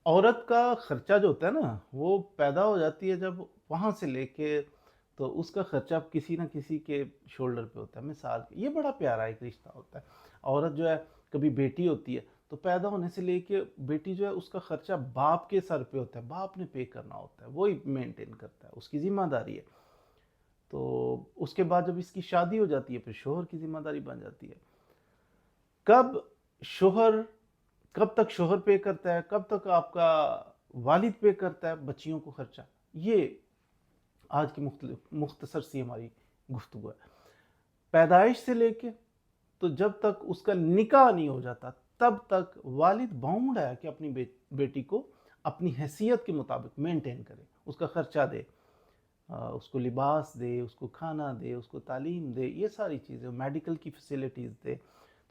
عورت کا خرچہ جو ہوتا ہے نا وہ پیدا ہو جاتی ہے جب وہاں سے لے کے، تو اس کا خرچہ کسی نہ کسی کے شولڈر پہ ہوتا ہے. مثال کے یہ بڑا پیارا ایک رشتہ ہوتا ہے. عورت جو ہے کبھی بیٹی ہوتی ہے تو پیدا ہونے سے لے کے بیٹی جو ہے اس کا خرچہ باپ کے سر پہ ہوتا ہے، باپ نے پے کرنا ہوتا ہے، وہی مینٹین کرتا ہے، اس کی ذمہ داری ہے. تو اس کے بعد جب اس کی شادی ہو جاتی ہے پھر شوہر کی ذمہ داری بن جاتی ہے. کب شوہر کب تک شوہر پے کرتا ہے، کب تک آپ کا والد پے کرتا ہے بچیوں کو خرچہ، یہ آج کی مختصر سی ہماری گفتگو ہے. پیدائش سے لے کے تو جب تک اس کا نکاح نہیں ہو جاتا تب تک والد باؤنڈ ہے کہ اپنی بیٹی کو اپنی حیثیت کے مطابق مینٹین کرے، اس کا خرچہ دے، اس کو لباس دے، اس کو کھانا دے، اس کو تعلیم دے، یہ ساری چیزیں، میڈیکل کی فیسلٹیز دے.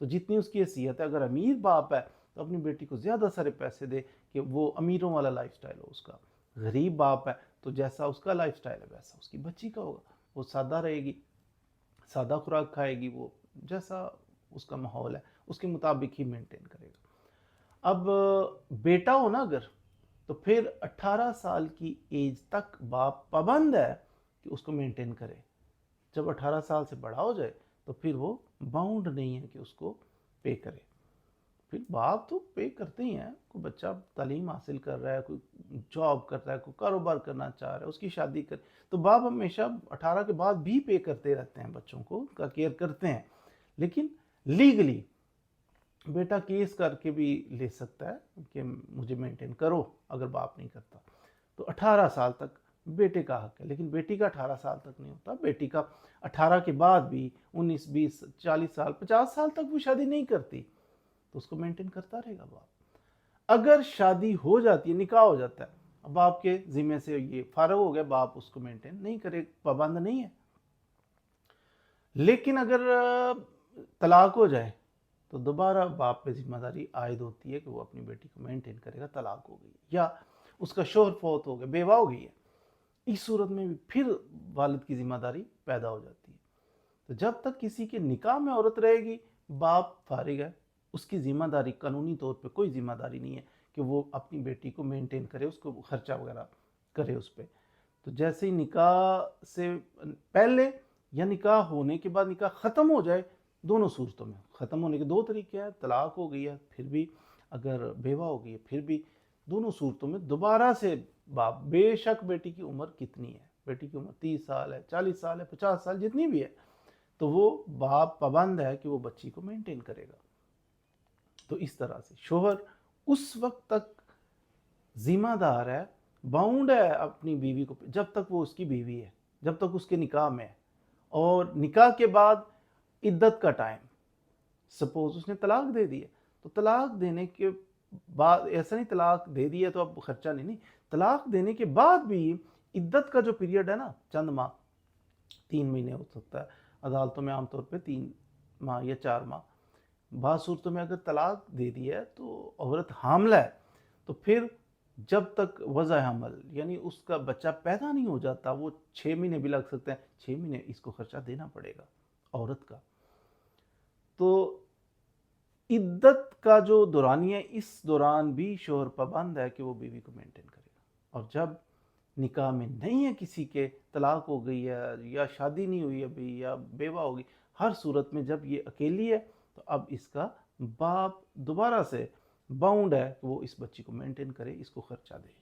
تو جتنی اس کی حیثیت ہے، اگر امیر باپ ہے تو اپنی بیٹی کو زیادہ سارے پیسے دے کہ وہ امیروں والا لائف سٹائل ہو اس کا. غریب باپ ہے تو جیسا اس کا لائف سٹائل ہے ویسا اس کی بچی کا ہوگا. وہ سادہ رہے گی، سادہ خوراک کھائے گی، وہ جیسا اس کا ماحول ہے اس کے مطابق ہی مینٹین کرے گا. اب بیٹا ہو نا اگر، تو پھر 18 سال کی ایج تک باپ پابند ہے کہ اس کو مینٹین کرے. جب 18 سال سے بڑا ہو جائے تو پھر وہ باؤنڈ نہیں ہے کہ اس کو پے کرے. پھر باپ تو پے کرتے ہی ہیں. کوئی بچہ تعلیم حاصل کر رہا ہے، کوئی جاب کر رہا ہے، کوئی کاروبار کرنا چاہ رہا ہے، اس کی شادی کر، تو باپ ہمیشہ 18 کے بعد بھی پے کرتے رہتے ہیں، بچوں کو کا کیئر کرتے ہیں. لیکن لیگلی بیٹا کیس کر کے بھی لے سکتا ہے کہ مجھے مینٹین کرو اگر باپ نہیں کرتا. تو 18 سال تک بیٹے کا حق ہے، لیکن بیٹی کا 18 سال تک نہیں ہوتا. بیٹی کا 18 کے بعد بھی 19 20 40 سال 50 سال تک وہ شادی نہیں کرتی تو اس کو مینٹین کرتا رہے گا باپ. اگر شادی ہو جاتی ہے، نکاح ہو جاتا ہے، باپ کے ذمے سے یہ فارغ ہو گیا، باپ اس کو مینٹین نہیں کرے، پابند نہیں ہے. لیکن اگر طلاق ہو جائے تو دوبارہ باپ پہ ذمہ داری عائد ہوتی ہے کہ وہ اپنی بیٹی کو مینٹین کرے گا. طلاق ہو گئی یا اس کا شوہر فوت ہو گیا، بیوہ ہو گئی ہے، اس صورت میں بھی پھر والد کی ذمہ داری پیدا ہو جاتی ہے. تو جب تک کسی کے نکاح میں عورت رہے گی باپ فارغ ہے، اس کی ذمہ داری قانونی طور پہ کوئی ذمہ داری نہیں ہے کہ وہ اپنی بیٹی کو مینٹین کرے، اس کو خرچہ وغیرہ کرے اس پہ. تو جیسے ہی نکاح سے پہلے یا نکاح ہونے کے بعد نکاح ختم ہو جائے، دونوں صورتوں میں ختم ہونے کے دو طریقے ہیں. طلاق ہو گئی ہے پھر بھی، اگر بیوہ ہو گئی ہے پھر بھی، دونوں صورتوں میں دوبارہ سے باپ، بے شک بیٹی کی عمر کتنی ہے، بیٹی کی عمر 30 سال ہے، 40 سال ہے، 50 سال جتنی بھی ہے، تو وہ باپ پابند ہے کہ وہ بچی کو مینٹین کرے گا. تو اس طرح سے شوہر اس وقت تک ذمہ دار ہے، باؤنڈ ہے اپنی بیوی کو، جب تک وہ اس کی بیوی ہے، جب تک اس کے نکاح میں ہے. اور نکاح کے بعد عدت کا ٹائم، سپوز اس نے طلاق دے دی ہے تو طلاق دینے کے بعد ایسا نہیں طلاق دے دی ہے تو اب خرچہ نہیں، طلاق دینے کے بعد بھی عدت کا جو پیریڈ ہے نا، چند ماہ، 3 مہینے ہو سکتا ہے عدالتوں میں عام طور پہ 3 ماہ یا 4 ماہ. بعض صورتوں میں اگر طلاق دے دی ہے تو عورت حاملہ ہے تو پھر جب تک وضع حمل یعنی اس کا بچہ پیدا نہیں ہو جاتا، وہ 6 مہینے بھی لگ سکتے ہیں، 6 مہینے اس کو خرچہ دینا پڑے گا عورت کا. تو عدت کا جو دورانیہ ہے اس دوران بھی شوہر پابند ہے کہ وہ بیوی کو مینٹین کرے گا. اور جب نکاح میں نہیں ہے کسی کے، طلاق ہو گئی ہے یا شادی نہیں ہوئی ابھی یا بیوہ ہوگی، ہر صورت میں جب یہ اکیلی ہے تو اب اس کا باپ دوبارہ سے باؤنڈ ہے کہ وہ اس بچی کو مینٹین کرے، اس کو خرچہ دے.